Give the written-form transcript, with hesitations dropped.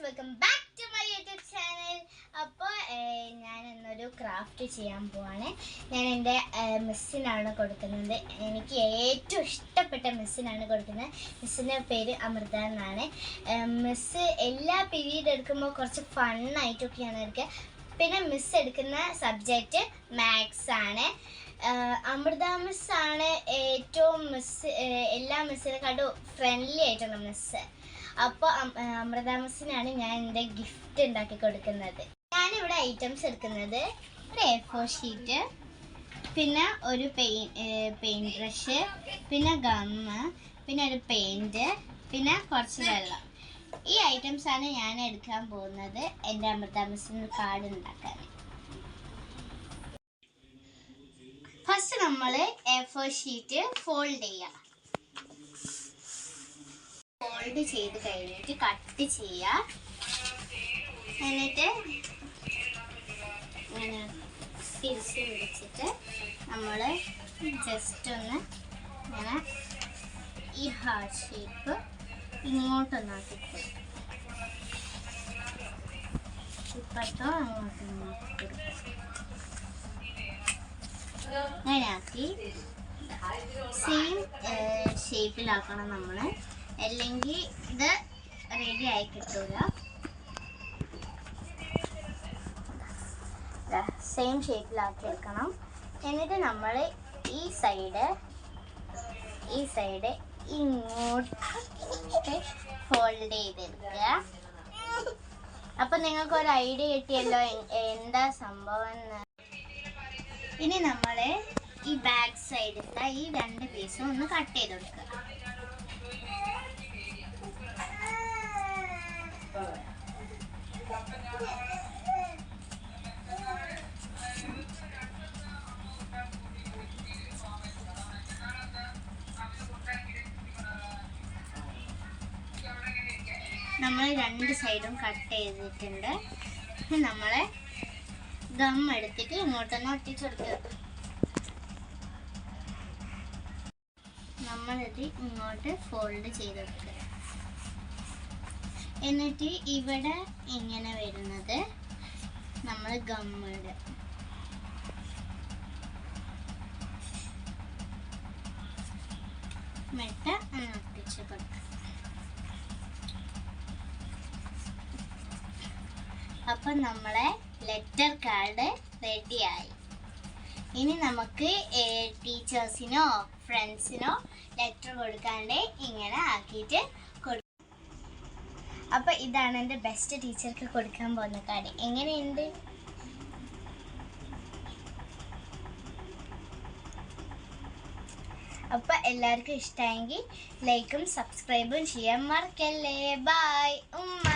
Welcome back to my YouTube channel. അപ്പോൾ ഞാൻ ഇന്നൊരു ക്രാഫ്റ്റ് ചെയ്യാൻ പോവാണ്. ഞാൻ എൻ്റെ മിസ്സിനാണ് കൊടുക്കുന്നത്. എനിക്ക് ഏറ്റവും ഇഷ്ടപ്പെട്ട മിസ്സിനാണ് കൊടുക്കുന്നത്. മിസ്സിൻ്റെ പേര് അമൃത എന്നാണ്. മിസ്സ് എല്ലാ പീരീഡ് എടുക്കുമ്പോൾ കുറച്ച് ഫണ്ണായിട്ടൊക്കെയാണ് എടുക്കുക. പിന്നെ മിസ് എടുക്കുന്ന സബ്ജക്റ്റ് മാത്സ് ആണ്. അമൃത മിസ്സാണ് ഏറ്റവും എല്ലാ മിസ്സിനെക്കാട്ടും ഫ്രണ്ട്ലി ആയിട്ടുള്ള മിസ്സ്. അപ്പോൾ അമൃത മിസ്സിനാണ് ഞാൻ എൻ്റെ ഗിഫ്റ്റ് ഉണ്ടാക്കി കൊടുക്കുന്നത്. ഞാനിവിടെ ഐറ്റംസ് എടുക്കുന്നത് ഒരു A4 ഷീറ്റ്, പിന്നെ ഒരു പെയിൻറ് ബ്രഷ്, പിന്നെ ഗമ്മ്, പിന്നെ ഒരു പെയിൻറ്, പിന്നെ കുറച്ച് വെള്ളം. ഈ ഐറ്റംസാണ് ഞാൻ എടുക്കാൻ പോകുന്നത് എൻ്റെ അമൃത മിസ്സിന് കാർഡ് ഉണ്ടാക്കാൻ. ഫസ്റ്റ് നമ്മൾ A4 ഷീറ്റ് ഫോൾഡ് ചെയ്യാം. ഫോൾഡ് ചെയ്ത് കഴിഞ്ഞിട്ട് കട്ട് ചെയ്യുക. എന്നിട്ട് ഇങ്ങനെ തിരിച്ച് പിടിച്ചിട്ട് നമ്മൾ ജസ്റ്റ് ഒന്ന് ഇങ്ങനെ ഈ ഹാർട്ട് ഷേപ്പ് ഇങ്ങോട്ടൊന്നാക്കി കൊടുക്കും. ഇപ്പത്തോ അങ്ങോട്ടൊന്നാക്കി കൊടുക്കും. അങ്ങനെയാക്കി സെയിം ഷേപ്പിലാക്കണം നമ്മൾ, അല്ലെങ്കിൽ ഇത് റെഡി ആയി കിട്ടൂല. സെയിം ഷേപ്പിലാക്കി എടുക്കണം. എന്നിട്ട് നമ്മൾ ഈ സൈഡ് ഇങ്ങോട്ട് ഫോൾഡ് ചെയ്തെടുക്കുക. അപ്പം നിങ്ങൾക്കൊരു ഐഡിയ കിട്ടിയല്ലോ എന്താ സംഭവം എന്ന്. ഇനി നമ്മൾ ഈ ബാക്ക് സൈഡിലത്തെ ഈ രണ്ട് പീസും ഒന്ന് കട്ട് ചെയ്ത് കൊടുക്കുക. നമ്മൾ രണ്ട് സൈഡും കട്ട് ചെയ്തിട്ടുണ്ട്. നമ്മൾ ഗം എടുത്തിട്ട് ഇങ്ങോട്ടൊന്ന് ഒട്ടിച്ചു കൊടുക്കുക. നമ്മളിത് ഇങ്ങോട്ട് ഫോൾഡ് ചെയ്ത് കൊടുക്കുക. എന്നിട്ട് ഇവിടെ ഇങ്ങനെ വരുന്നത് നമ്മൾ ഗമ്മിടുക. എന്നിട്ട് ഒട്ടിച്ച് കൊടുക്കുക. അപ്പം നമ്മളെ ലെറ്റർ കാർഡ് റെഡിയായി. ഇനി നമുക്ക് ടീച്ചേഴ്സിനോ ഫ്രണ്ട്സിനോ ലെറ്റർ കൊടുക്കാണ്ട് ഇങ്ങനെ ആക്കിയിട്ട് കൊടുക്കും. അപ്പം ഇതാണ് എൻ്റെ ബെസ്റ്റ് ടീച്ചർക്ക് കൊടുക്കാൻ പോകുന്ന കാർഡ്. എങ്ങനെയുണ്ട്? അപ്പം എല്ലാവർക്കും ഇഷ്ടമായെങ്കിൽ ലൈക്കും സബ്സ്ക്രൈബും ചെയ്യാൻ മറക്കല്ലേ. ബൈ ഉമ്മ.